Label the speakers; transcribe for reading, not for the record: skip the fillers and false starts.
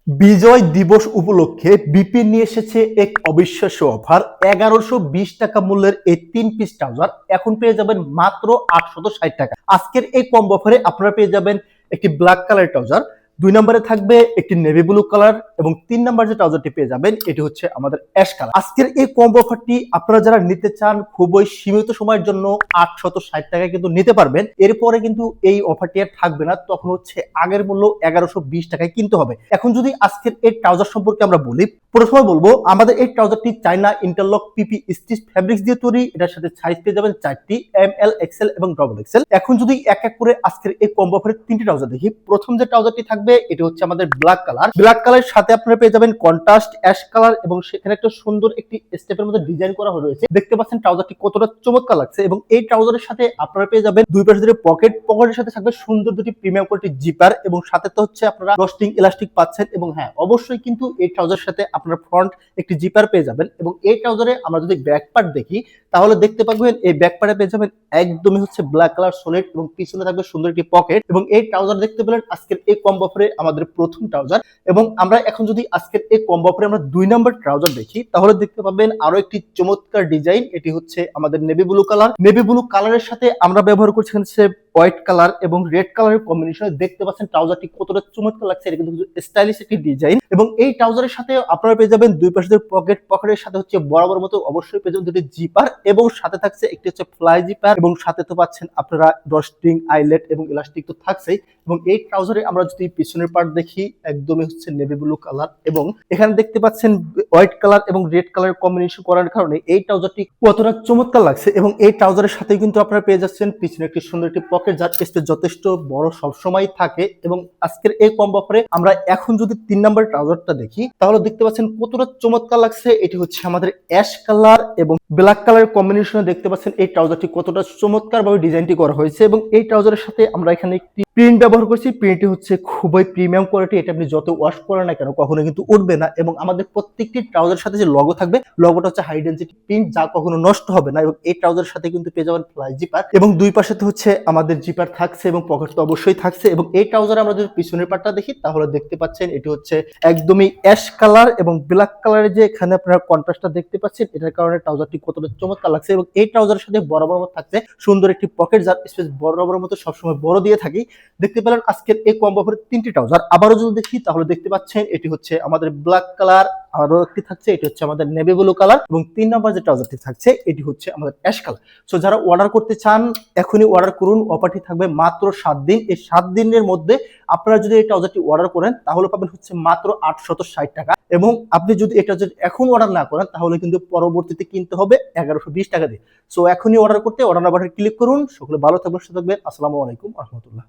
Speaker 1: বিজয় দিবস উপলক্ষে বিপি নিয়ে এসেছে এক অবিশ্বাস্য অফার। 1120 টাকা মূল্যের এই 3 পিস ট্রাউজার এখন পেয়ে যাবেন মাত্র 860 টাকা। আজকের এই কম্বো অফারে আপনারা পেয়ে যাবেন একটি ব্ল্যাক কালার ট্রাউজার, 2 নম্বরে থাকবে একটি নেভি ব্লু কালার এবং 3 নম্বর যে ট্রাউজারটি পেয়ে যাবেন এটি হচ্ছে আমাদের অ্যাশ কালার। আজকের এই কম্বো অফারটি আপনারা যারা নিতে চান খুবই সীমিত সময়ের জন্য 860 টাকায় কিন্তু নিতে পারবেন। এরপরে কিন্তু এই অফারটি আর থাকবে না, তখন হচ্ছে আগের মূল্য 1120 টাকায় কিনতে হবে। এখন যদি আজকের এই ট্রাউজার সম্পর্কে আমরা বলি, প্রথমে বলবো আমাদের এই ট্রাউজারটি চায়না ইন্টারলক পিপি স্টিচ ফ্যাব্রিক্স দিয়ে তৈরি। এটার সাথে সাইজ পেয়ে যাবেন 4টি, ML, XL এবং XXL। এখন যদি এক এক করে আজকের এই কম্বো অফারের 3টি ট্রাউজার দেখি, প্রথম যে ট্রাউজারটি থাকবে এটি হচ্ছে আমাদের ব্ল্যাক কালার। ব্ল্যাক কালারের সাথে আপনারা পেয়ে যাবেন কন্ট্রাস্ট অ্যাশ কালার এবং সেখানে একটা সুন্দর একটি স্টেপের মধ্যে ডিজাইন করা রয়েছে। দেখতে পাচ্ছেন ট্রাউজারটি কতটা চমৎকার লাগছে এবং এই ট্রাউজারের সাথে আপনারা পেয়ে যাবেন দুই পাশে দুটো পকেটের সাথে থাকবে সুন্দর দুটি প্রিমিয়াম কোয়ালিটির জিপার এবং সাথে তো হচ্ছে আপনারা রস্টিং ইলাস্টিক পাচ্ছেন। এবং হ্যাঁ, অবশ্যই কিন্তু এই ট্রাউজারের সাথে আপনারা ফ্রন্ট একটি জিপার পেয়ে যাবেন। এবং এই ট্রাউজারে আমরা যদি ব্যাক পার্ট দেখি তাহলে দেখতে পাবেন এই ব্যাক পার্টে পেয়ে যাবেন একদমই হচ্ছে ব্ল্যাক কালার সলিড এবং পিছনে থাকবে সুন্দর একটি পকেট। এবং এই ট্রাউজার দেখতে পেলেন আজকের এই কম্বো অফারে আমাদের প্রথম ট্রাউজার। এবং আমরা এখন যদি আজকের এই কম্বো অফারে আমরা 2 নম্বর ট্রাউজার দেখি তাহলে দেখতে পাবেন আরো একটি চমৎকার ডিজাইন। এটি হচ্ছে আমাদের navy blue colour. Navy blue কালারের সাথে আমরা ব্যবহার করছি হচ্ছে হোয়াইট কালার এবং রেড কালারের কম্বিনেশনে। দেখতে পাচ্ছেন ট্রাউজারটি কতটা চমৎকার লাগছে, এটা কিন্তু স্টাইলিশ একটি ডিজাইন। এবং এই ট্রাউজারের সাথে আপনারা পেয়ে যাবেন দুই পাশে পকেটের সাথে হচ্ছে বরাবর মতো অবশ্যই পেয়ে যাবেন দুটি জিপার এবং সাথে থাকছে একটি হচ্ছে ফ্লাই জিপার এবং সাথে তো পাচ্ছেন আপনারা ড্রস্ট্রিং, আইলেট এবং ইলাস্টিক তো থাকছেই। এবং এই ট্রাউজারে আমরা যদি পিছনের পার্ট দেখি একদমই হচ্ছে নেভি ব্লু কালার এবং এখানে দেখতে পাচ্ছেন হোয়াইট কালার এবং রেড কালারের কম্বিনেশন করার কারণে এই ট্রাউজারটি কতটা চমৎকার লাগছে। এবং এই ট্রাউজারের সাথে কিন্তু আপনারা পেয়ে যাচ্ছেন পিছনে একটি সুন্দর একটি পকেট, যার স্পেস যথেষ্ট বড় সবসময় থাকে। এবং আজকের এই কম্বো অফারে আমরা এখন যদি 3 নম্বর ট্রাউজারটা দেখি তাহলে দেখতে পাচ্ছেন কতটা চমৎকার লাগছে। এটি হচ্ছে আমাদের অ্যাশ কালার এবং ব্ল্যাক কালারের কম্বিনেশনে। দেখতে পাচ্ছেন এই ট্রাউজারটি কতটা চমৎকার ভাবে ডিজাইনটি করা হয়েছে এবং এই ট্রাউজারের সাথে আমরা এখানে একটি প্রিন্ট ব্যবহার করছি। প্রিন্টটি হচ্ছে খুবই প্রিমিয়াম কোয়ালিটি, এটা আপনি যত ওয়াশ করেন না কেন কখনো কিন্তু উঠবে না। এবং আমাদের প্রত্যেকটি ট্রাউজারের সাথে যে লগো থাকবে, লগোটা হচ্ছে হাই ডেনসিটি প্রিন্ট, যা কখনো নষ্ট হবে না। এবং এই ট্রাউজারের সাথে কিন্তু পেয়ে যাবেন ফ্লাই জিপার এবং দুই পাশে তো হচ্ছে আমাদের জিপার থাকছে এবং পকেট তো অবশ্যই থাকছে। এবং এই ট্রাউজারে আমরা যদি পিছনের পার্টটা দেখি তাহলে দেখতে পাচ্ছেন এটি হচ্ছে একদমই অ্যাশ কালার এবং ব্ল্যাক কালারের যে এখানে আপনারা কন্ট্রাস্টটা দেখতে পাচ্ছেন, এটার কারণে ট্রাউজারটি কতটা চমৎকার লাগছে। এবং এই ট্রাউজারের সাথে বরাবর মতো থাকছে সুন্দর একটি পকেট, যার স্পেস বরাবর মতো সবসময় বড় দিয়ে থাকি। দেখতে পেলেন আজকের এই কম্বো অফারের 3টি ট্রাউজার। আবারও যদি দেখি তাহলে দেখতে পাচ্ছেন এটি হচ্ছে আমাদের ব্ল্যাক কালার, আরো একটি থাকছে এটি হচ্ছে আমাদের নেভি ব্লু কালার এবং 3 নম্বর যে ট্রাউজারটি থাকছে এটি হচ্ছে আমাদের অ্যাশ কালার। সো যারা অর্ডার করতে চান এখনই অর্ডার করুন। অফারটি থাকবে মাত্র 7 দিন। এই 7 দিনের মধ্যে আপনারা যদি এই ট্রাউজারটি অর্ডার করেন তাহলে পাবেন হচ্ছে মাত্র 860 টাকা। এবং আপনি যদি এটা যদি এখন অর্ডার না করেন তাহলে কিন্তু পরবর্তীতে কিনতে হবে 1120 টাকা দিয়ে। সো এখনই অর্ডার করতে অর্ডার নাম্বারে ক্লিক করুন। সকলে ভালো থাকবেন, সুস্থ থাকবেন। আসসালামু আলাইকুম রহমতুল্লাহ।